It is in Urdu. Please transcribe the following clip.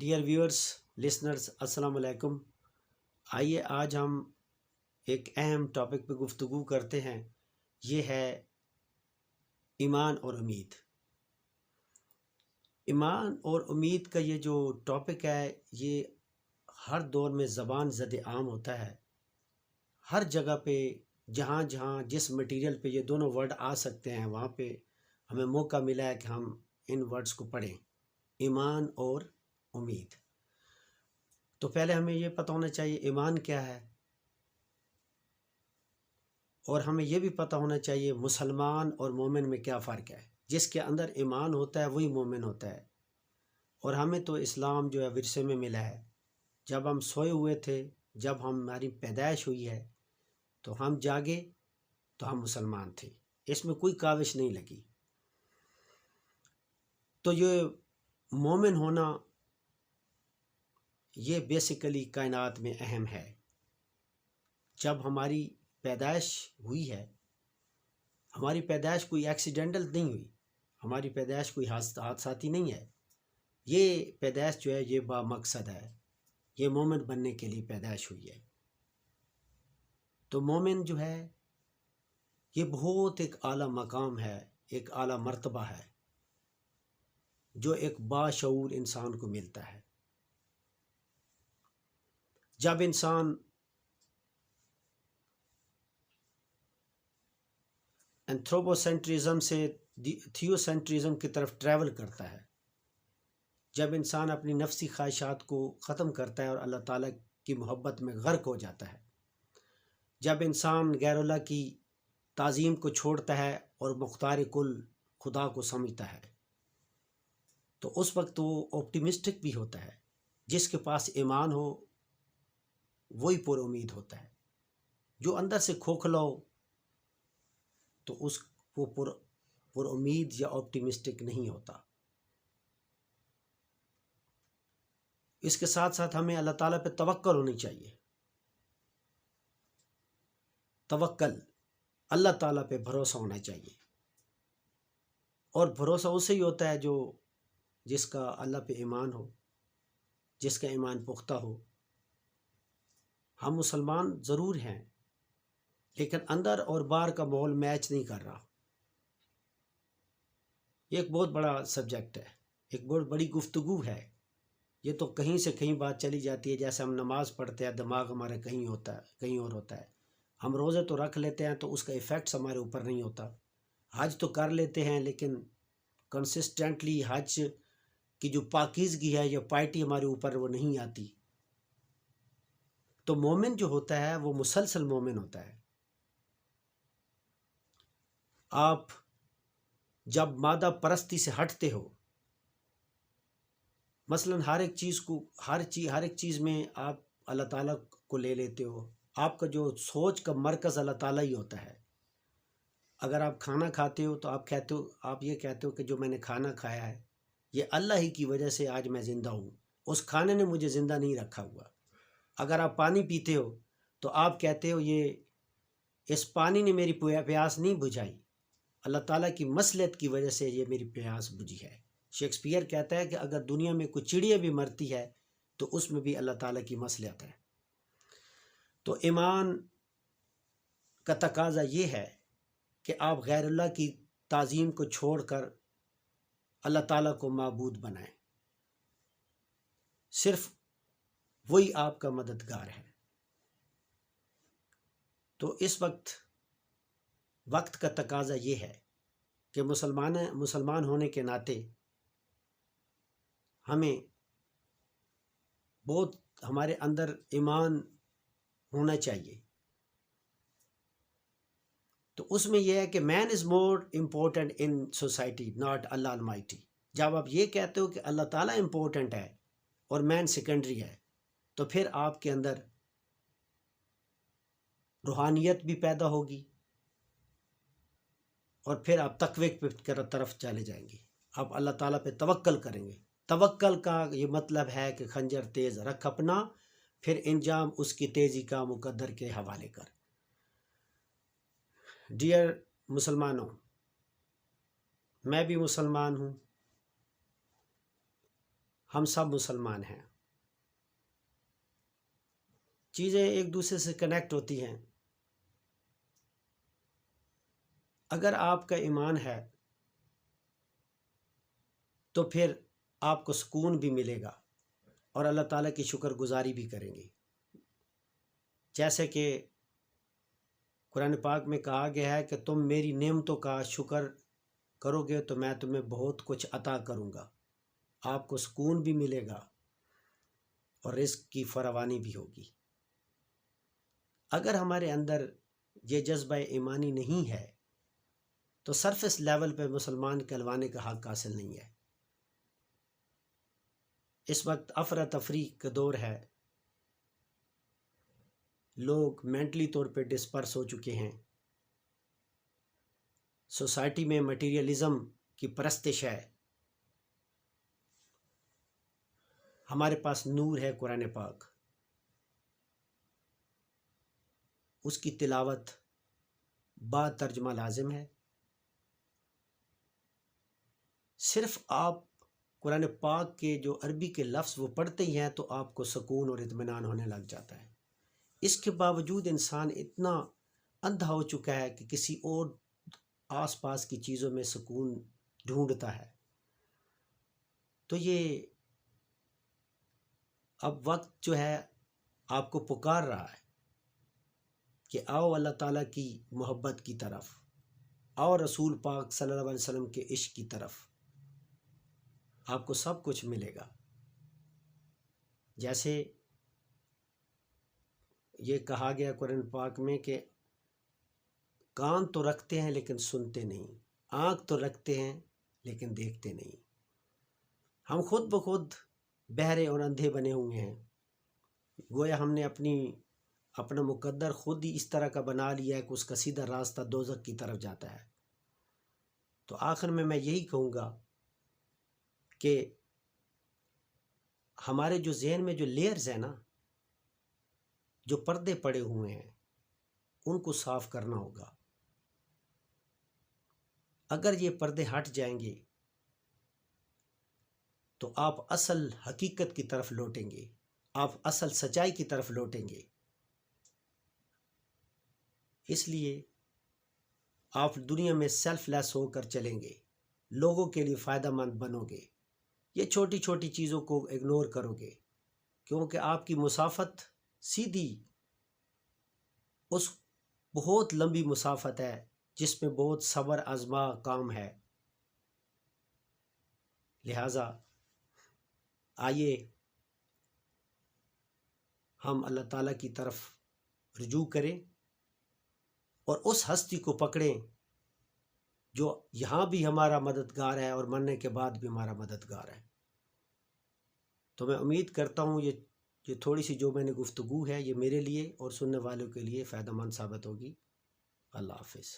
ڈیئر ویورز لسنرز السلام علیکم. آئیے آج ہم ایک اہم ٹاپک پہ گفتگو کرتے ہیں. یہ ہے ایمان اور امید. ایمان اور امید کا یہ جو ٹاپک ہے یہ ہر دور میں زبان زد عام ہوتا ہے. ہر جگہ پہ جہاں جہاں جس مٹیریل پہ یہ دونوں ورڈ آ سکتے ہیں وہاں پہ ہمیں موقع ملا ہے کہ ہم ان ورڈز کو پڑھیں، ایمان اور امید. تو پہلے ہمیں یہ پتہ ہونا چاہیے ایمان کیا ہے، اور ہمیں یہ بھی پتہ ہونا چاہیے مسلمان اور مومن میں کیا فرق ہے. جس کے اندر ایمان ہوتا ہے وہی مومن ہوتا ہے. اور ہمیں تو اسلام جو ہے ورثے میں ملا ہے. جب ہم سوئے ہوئے تھے، جب ہماری پیدائش ہوئی ہے تو ہم جاگے تو ہم مسلمان تھے. اس میں کوئی کاوش نہیں لگی. تو یہ مومن ہونا یہ بیسیکلی کائنات میں اہم ہے. جب ہماری پیدائش ہوئی ہے، ہماری پیدائش کوئی ایکسیڈنٹل نہیں ہوئی، ہماری پیدائش کوئی حادثاتی نہیں ہے. یہ پیدائش جو ہے یہ با مقصد ہے. یہ مومن بننے کے لیے پیدائش ہوئی ہے. تو مومن جو ہے یہ بہت ایک اعلیٰ مقام ہے، ایک اعلیٰ مرتبہ ہے جو ایک باشعور انسان کو ملتا ہے. جب انسان اینتھروپوسینٹرزم سے تھیوسینٹرزم کی طرف ٹریول کرتا ہے، جب انسان اپنی نفسی خواہشات کو ختم کرتا ہے اور اللہ تعالیٰ کی محبت میں غرق ہو جاتا ہے، جب انسان غیر اللہ کی تعظیم کو چھوڑتا ہے اور مختار کل خدا کو سمجھتا ہے، تو اس وقت وہ آپٹیمسٹک بھی ہوتا ہے. جس کے پاس ایمان ہو وہی پر امید ہوتا ہے. جو اندر سے کھوکھلا ہو تو وہ پر امید یا آپٹیمسٹک نہیں ہوتا. اس کے ساتھ ساتھ ہمیں اللہ تعالیٰ پہ توکل ہونی چاہیے. توکل، اللہ تعالیٰ پہ بھروسہ ہونا چاہیے. اور بھروسہ اسے ہی ہوتا ہے جس کا اللہ پہ ایمان ہو، جس کا ایمان پختہ ہو. ہم مسلمان ضرور ہیں لیکن اندر اور باہر کا ماحول میچ نہیں کر رہا. یہ ایک بہت بڑا سبجیکٹ ہے، ایک بہت بڑی گفتگو ہے. یہ تو کہیں سے کہیں بات چلی جاتی ہے. جیسے ہم نماز پڑھتے ہیں دماغ ہمارا کہیں ہوتا ہے، کہیں اور ہوتا ہے. ہم روزے تو رکھ لیتے ہیں تو اس کا ایفیکٹس ہمارے اوپر نہیں ہوتا. حج تو کر لیتے ہیں لیکن کنسسٹنٹلی حج کی جو پاکیزگی ہے یا پائٹی ہمارے اوپر وہ نہیں آتی. تو مومن جو ہوتا ہے وہ مسلسل مومن ہوتا ہے. آپ جب مادہ پرستی سے ہٹتے ہو، مثلا ہر ایک چیز میں آپ اللہ تعالیٰ کو لے لیتے ہو. آپ کا جو سوچ کا مرکز اللہ تعالیٰ ہی ہوتا ہے. اگر آپ کھانا کھاتے ہو تو آپ یہ کہتے ہو کہ جو میں نے کھانا کھایا ہے یہ اللہ ہی کی وجہ سے آج میں زندہ ہوں، اس کھانے نے مجھے زندہ نہیں رکھا ہوا. اگر آپ پانی پیتے ہو تو آپ کہتے ہو اس پانی نے میری پیاس نہیں بجھائی، اللہ تعالیٰ کی مصلحت کی وجہ سے یہ میری پیاس بجھی ہے. شیکسپیئر کہتا ہے کہ اگر دنیا میں کوئی چڑیا بھی مرتی ہے تو اس میں بھی اللہ تعالیٰ کی مصلحت ہے. تو ایمان کا تقاضا یہ ہے کہ آپ غیر اللہ کی تعظیم کو چھوڑ کر اللہ تعالیٰ کو معبود بنائیں. صرف وہی آپ کا مددگار ہے. تو اس وقت کا تقاضا یہ ہے کہ مسلمان ہونے کے ناطے ہمیں بہت ہمارے اندر ایمان ہونا چاہیے. تو اس میں یہ ہے کہ man is more important in society not Allah Almighty. جب آپ یہ کہتے ہو کہ اللہ تعالیٰ امپورٹنٹ ہے اور مین سیکنڈری ہے تو پھر آپ کے اندر روحانیت بھی پیدا ہوگی اور پھر آپ تقوی کی طرف چلے جائیں گے. آپ اللہ تعالیٰ پہ توکل کریں گے. توکل کا یہ مطلب ہے کہ خنجر تیز رکھ اپنا، پھر انجام اس کی تیزی کا مقدر کے حوالے کر. ڈیئر مسلمانوں، میں بھی مسلمان ہوں. ہم سب مسلمان ہیں، چیزیں ایک دوسرے سے کنیکٹ ہوتی ہیں۔ اگر آپ کا ایمان ہے تو پھر آپ کو سکون بھی ملے گا اور اللہ تعالیٰ کی شکر گزاری بھی کریں گے۔ جیسے کہ قرآن پاک میں کہا گیا ہے کہ تم میری نعمتوں کا شکر کرو گے تو میں تمہیں بہت کچھ عطا کروں گا، آپ کو سکون بھی ملے گا اور رزق کی فراوانی بھی ہوگی۔ اگر ہمارے اندر یہ جذبہ ایمانی نہیں ہے تو سرفس لیول پہ مسلمان کہلوانے کا حق حاصل نہیں ہے۔ اس وقت افراتفری کا دور ہے، لوگ مینٹلی طور پہ ڈسپرس ہو چکے ہیں، سوسائٹی میں مٹیریلزم کی پرستش ہے۔ ہمارے پاس نور ہے قرآن پاک، اس کی تلاوت با ترجمہ لازم ہے۔ صرف آپ قرآن پاک کے جو عربی کے لفظ وہ پڑھتے ہی ہیں تو آپ کو سکون اور اطمینان ہونے لگ جاتا ہے۔ اس کے باوجود انسان اتنا اندھا ہو چکا ہے کہ کسی اور آس پاس کی چیزوں میں سکون ڈھونڈتا ہے۔ تو یہ اب وقت جو ہے آپ کو پکار رہا ہے کہ آؤ اللہ تعالیٰ کی محبت کی طرف، آؤ رسول پاک صلی اللہ علیہ وسلم کے عشق کی طرف، آپ کو سب کچھ ملے گا۔ جیسے یہ کہا گیا قرآن پاک میں کہ کان تو رکھتے ہیں لیکن سنتے نہیں، آنکھ تو رکھتے ہیں لیکن دیکھتے نہیں۔ ہم خود بخود بہرے اور اندھے بنے ہوئے ہیں، گویا ہم نے اپنا مقدر خود ہی اس طرح کا بنا لیا ہے کہ اس کا سیدھا راستہ دوزخ کی طرف جاتا ہے۔ تو آخر میں یہی کہوں گا کہ ہمارے جو ذہن میں جو لیئرز ہیں نا، جو پردے پڑے ہوئے ہیں، ان کو صاف کرنا ہوگا۔ اگر یہ پردے ہٹ جائیں گے تو آپ اصل حقیقت کی طرف لوٹیں گے، آپ اصل سچائی کی طرف لوٹیں گے۔ اس لیے آپ دنیا میں سیلف لیس ہو کر چلیں گے، لوگوں کے لیے فائدہ مند بنو گے، یہ چھوٹی چھوٹی چیزوں کو اگنور کرو گے، کیونکہ آپ کی مسافت سیدھی اس بہت لمبی مسافت ہے جس میں بہت صبر آزما کام ہے۔ لہٰذا آئیے ہم اللہ تعالیٰ کی طرف رجوع کریں اور اس ہستی کو پکڑیں جو یہاں بھی ہمارا مددگار ہے اور مرنے کے بعد بھی ہمارا مددگار ہے۔ تو میں امید کرتا ہوں یہ تھوڑی سی جو میں نے گفتگو ہے یہ میرے لیے اور سننے والوں کے لیے فائدہ مند ثابت ہوگی۔ اللہ حافظ۔